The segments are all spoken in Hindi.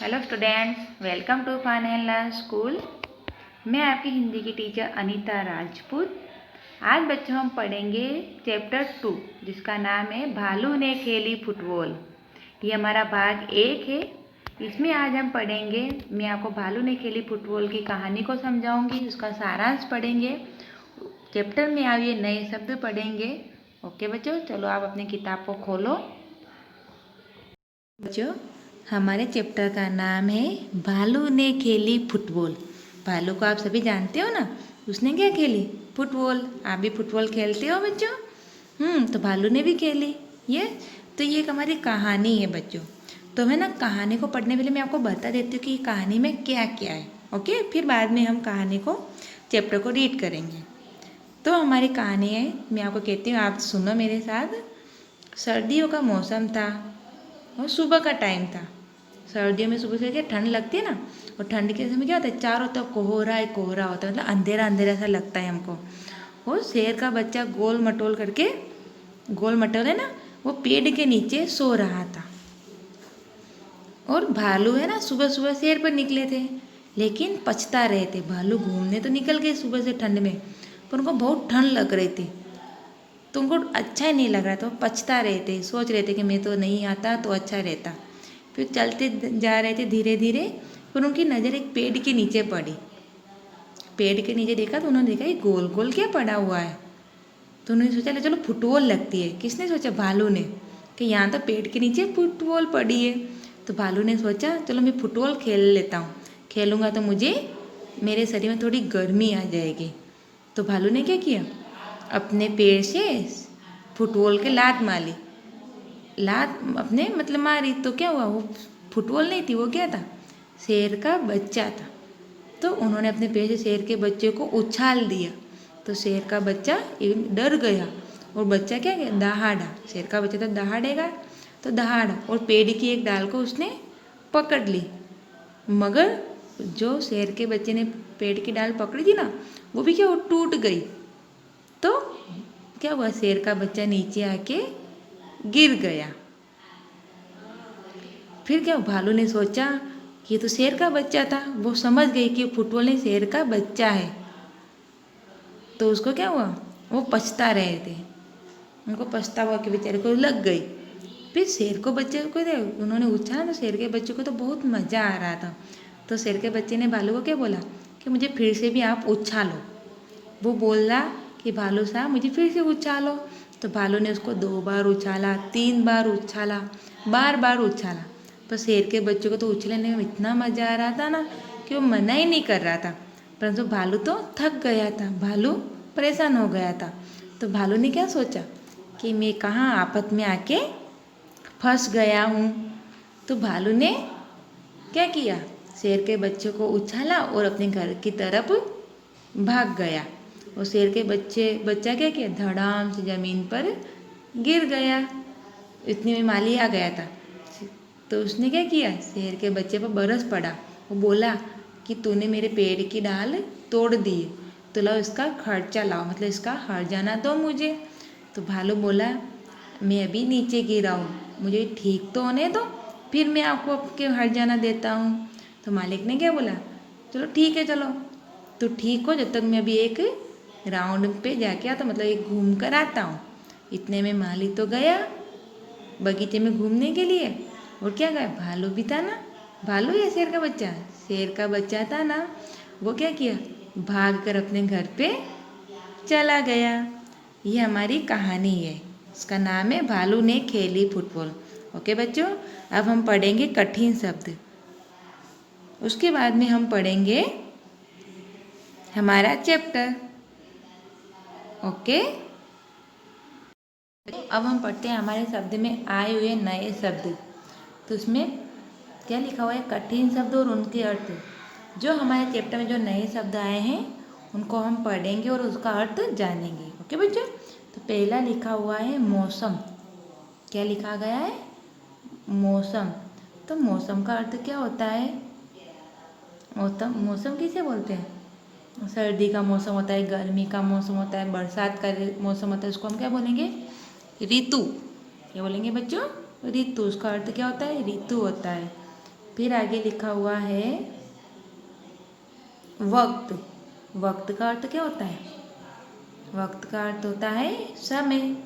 Hello students, welcome to fun and learn school. मैं आपकी हिंदी की टीचर अनीता राजपूत। आज बच्चों हम पढ़ेंगे चैप्टर 2 जिसका नाम है भालू ने खेली फुटबॉल। ये हमारा भाग 1 है। इसमें आज हम पढ़ेंगे, मैं आपको भालू ने खेली फुटबॉल की कहानी को समझाऊंगी, उसका सारांश पढ़ेंगे। चैप्टर में आप ये नए शब्द पढ़ेंगे। ओके बच्चों, चलो आप अपनी किताब को खोलो। बच्चों, हमारे चैप्टर का नाम है भालू ने खेली फुटबॉल। भालू को आप सभी जानते हो ना, उसने क्या खेली? फुटबॉल। आप भी फुटबॉल खेलते हो बच्चों? तो भालू ने भी खेली। ये एक हमारी कहानी है बच्चों। तो मैं ना कहानी को पढ़ने के लिए मैं आपको बता देती हूँ कि कहानी में क्या क्या है। ओके, फिर बाद में हम कहानी को चैप्टर को रीड करेंगे। तो हमारी कहानी है, मैं आपको कहती हूँ, आप सुनो मेरे साथ। सर्दियों का मौसम था और सुबह का टाइम था। सर्दियों में सुबह से क्या ठंड लगती है ना, और ठंड के समय क्या होता है, चारों तरफ कोहरा ही कोहरा होता है, मतलब अंधेरा अंधेरा सा लगता है हमको। वो शेर का बच्चा गोल मटोल करके, गोल मटोल है ना, वो पेड़ के नीचे सो रहा था। और भालू है ना, सुबह सुबह शेर पर निकले थे, लेकिन पछता रहे थे। भालू घूमने तो निकल गए सुबह से ठंड में, पर उनको बहुत ठंड लग रही थी, तो उनको अच्छा ही नहीं लग रहा था। वो पछता रहे थे, सोच रहे थे कि मैं तो नहीं आता तो अच्छा रहता। फिर चलते जा रहे थे धीरे धीरे, फिर उनकी नज़र एक पेड़ के नीचे पड़ी। पेड़ के नीचे देखा तो उन्होंने देखा ये गोल गोल क्या पड़ा हुआ है। तो उन्होंने सोचा चलो फुटबॉल लगती है। किसने सोचा? भालू ने, कि यहाँ तो पेड़ के नीचे फुटबॉल पड़ी है। तो भालू ने सोचा चलो मैं फुटबॉल खेल लेता हूँ, खेलूँगा तो मुझे मेरे शरीर में थोड़ी गर्मी आ जाएगी। तो भालू ने क्या किया, अपने पैर से फुटबॉल के लात मारी। लात अपने मतलब मारी तो क्या हुआ, वो फुटबॉल नहीं थी, वो क्या था, शेर का बच्चा था। तो उन्होंने अपने पैर से शेर के बच्चे को उछाल दिया। तो शेर का बच्चा डर गया और बच्चा क्या गया, दहाड़ा। शेर का बच्चा तो दहाड़ेगा, तो दहाड़ा और पेड़ की एक डाल को उसने पकड़ ली। मगर जो शेर के बच्चे ने पेड़ की डाल पकड़ी थी ना, वो भी क्या, वो टूट गई। तो क्या हुआ, शेर का बच्चा नीचे आके गिर गया। फिर क्या, भालू ने सोचा कि ये तो शेर का बच्चा था। वो समझ गई कि फुटबॉल ने शेर का बच्चा है। तो उसको क्या हुआ, वो पछता रहे थे, उनको पछतावा के बेचारे को लग गई। फिर शेर को बच्चे को उन्होंने उछाला तो शेर के बच्चे को तो बहुत मज़ा आ रहा था। तो शेर के बच्चे ने भालू को क्या बोला कि मुझे फिर से भी आप उछालो। वो बोला कि भालू साहब मुझे फिर से उछालो। तो भालू ने उसको 2 बार उछाला, 3 बार उछाला, बार बार उछाला। पर शेर के बच्चे को तो उछलने में इतना मज़ा आ रहा था ना कि वो मना ही नहीं कर रहा था। परंतु भालू तो थक गया था, भालू परेशान हो गया था। तो भालू ने क्या सोचा कि मैं कहाँ आफत में आके फंस गया हूँ। तो भालू ने क्या किया, शेर के बच्चे को उछाला और अपने घर की तरफ भाग गया। और शेर के बच्चा क्या किया, धड़ाम से ज़मीन पर गिर गया। इतने में माली आ गया था। तो उसने क्या किया, शेर के बच्चे पर बरस पड़ा। वो बोला कि तूने मेरे पेड़ की डाल तोड़ दी, तो लो इसका खर्चा लाओ, मतलब इसका हर्जाना दो मुझे। तो भालू बोला मैं अभी नीचे गिरा हूँ, मुझे ठीक तो होने दो, फिर मैं आपको आपके हर्जाना देता हूँ। तो मालिक ने क्या बोला, चलो ठीक है, चलो तो ठीक हो, जब तक मैं अभी एक राउंड पे जाके आता, मतलब एक घूम कर आता हूँ। इतने में मालिक तो गया बगीचे में घूमने के लिए। और क्या गया, भालू भी था ना, भालू या शेर का बच्चा, शेर का बच्चा था ना, वो क्या किया, भाग कर अपने घर पे चला गया। ये हमारी कहानी है, इसका नाम है भालू ने खेली फुटबॉल। ओके बच्चों, अब हम पढ़ेंगे कठिन शब्द, उसके बाद में हम पढ़ेंगे हमारा चैप्टर। ओके, अब हम पढ़ते हैं हमारे शब्द में आए हुए नए शब्द। तो उसमें क्या लिखा हुआ है, कठिन शब्द और उनके अर्थ। जो हमारे चैप्टर में जो नए शब्द आए हैं उनको हम पढ़ेंगे और उसका अर्थ जानेंगे। ओके बच्चों, तो पहला लिखा हुआ है मौसम। क्या लिखा गया है, मौसम। तो मौसम का अर्थ क्या होता है, मौसम मौसम किसे बोलते हैं, सर्दी का मौसम होता है, गर्मी का मौसम होता है, बरसात का मौसम होता है, उसको हम क्या बोलेंगे, ऋतु। क्या बोलेंगे बच्चों, ऋतु। उसका अर्थ क्या होता है, ऋतु होता है। फिर आगे लिखा हुआ है वक्त। वक्त का अर्थ क्या होता है? वक्त का अर्थ होता है समय,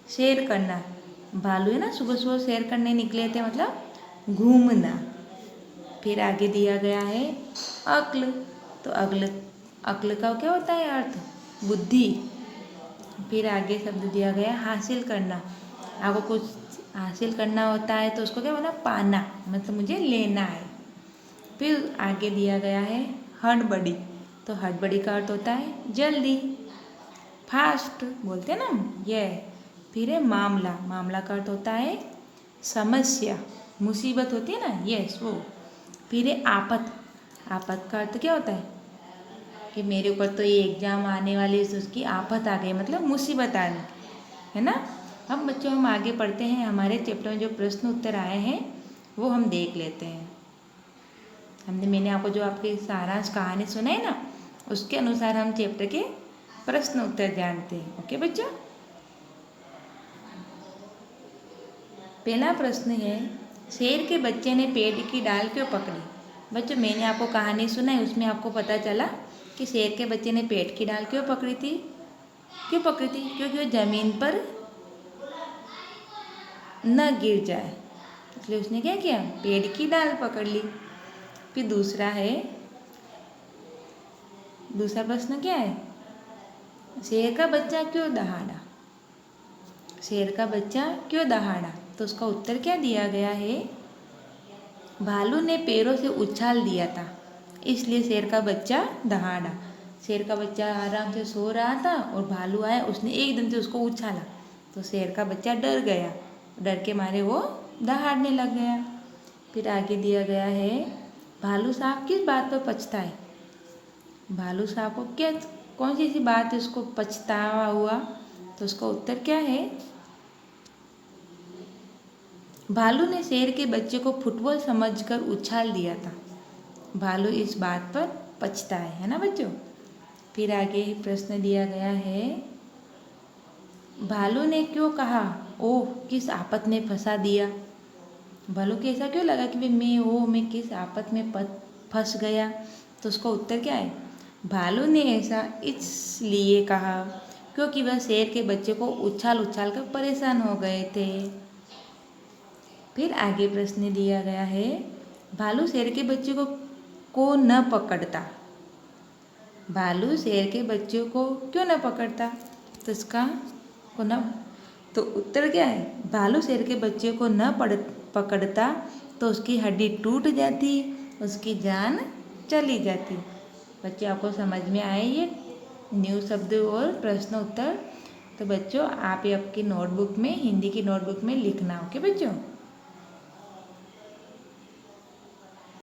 सैर करना। भालू है ना, सुबह सुबह सैर करने निकले थे, मतलब घूमना। फिर आगे दिया गया है अक्ल। तो अक्ल, अक्ल का क्या होता है अर्थ? बुद्धि। फिर आगे शब्द दिया गया हासिल करना। आपको कुछ हासिल करना होता है तो उसको क्या बोला? पाना, मतलब मुझे लेना है। फिर आगे दिया गया है हड़बड़ी। तो हड़बड़ी का अर्थ होता है जल्दी, फास्ट बोलते हैं ना ये। फिर है मामला। मामला का अर्थ होता है समस्या, मुसीबत होती है ना, यस वो। फिर है आफत। आफत का अर्थ क्या होता है? कि मेरे ऊपर तो ये एग्ज़ाम आने वाली है, उसकी आफत आ गई, मतलब मुसीबत आ गई, है ना। अब बच्चों हम आगे पढ़ते हैं। हमारे चैप्टर में जो प्रश्न उत्तर आए हैं वो हम देख लेते हैं। मैंने आपको जो आपकी सारांश कहानी सुनाई ना, उसके अनुसार हम चैप्टर के प्रश्न उत्तर जानते हैं। ओके बच्चों। पहला प्रश्न है, शेर के बच्चे ने पेड़ की डाल क्यों पकड़ी? बच्चों मैंने आपको कहानी सुनाई, उसमें आपको पता चला कि शेर के बच्चे ने पेड़ की डाल क्यों पकड़ी थी? क्यों पकड़ी थी? क्योंकि वो ज़मीन पर न गिर जाए, इसलिए उसने क्या किया? पेड़ की डाल पकड़ ली। फिर दूसरा प्रश्न क्या है? शेर का बच्चा क्यों दहाड़ा? शेर का बच्चा क्यों दहाड़ा? तो उसका उत्तर क्या दिया गया है? भालू ने पैरों से उछाल दिया था, इसलिए शेर का बच्चा दहाड़ा। शेर का बच्चा आराम से सो रहा था और भालू आया, उसने एकदम से उसको उछाला, तो शेर का बच्चा डर गया। डर के मारे वो दहाड़ने लग गया। फिर आगे दिया गया है, भालू साहब किस बात पर पछताए? भालू साहब को क्या, कौन सी ऐसी बात है उसको पछतावा हुआ? तो उसका उत्तर क्या है? भालू ने शेर के बच्चे को फुटबॉल समझकर उछाल दिया था। भालू इस बात पर पछताए, है ना बच्चों। फिर आगे प्रश्न दिया गया है, भालू ने क्यों कहा ओह किस आफत में फंसा दिया? भालू को ऐसा क्यों लगा कि मैं किस आफत में फंस गया? तो उसका उत्तर क्या है? भालू ने ऐसा इसलिए कहा क्योंकि वह शेर के बच्चे को उछाल उछाल कर परेशान हो गए थे। फिर आगे प्रश्न दिया गया है, भालू शेर के बच्चे को न पकड़ता। भालू शेर के बच्चे को क्यों न पकड़ता? तो इसका को न, तो उत्तर क्या है? भालू शेर के बच्चे को न पकड़ता तो उसकी हड्डी टूट जाती, उसकी जान चली जाती। बच्चे आपको समझ में आए ये न्यू शब्द और प्रश्न उत्तर? तो बच्चों आप ये आपकी नोटबुक में, हिंदी की नोटबुक में लिखना। ओके बच्चों।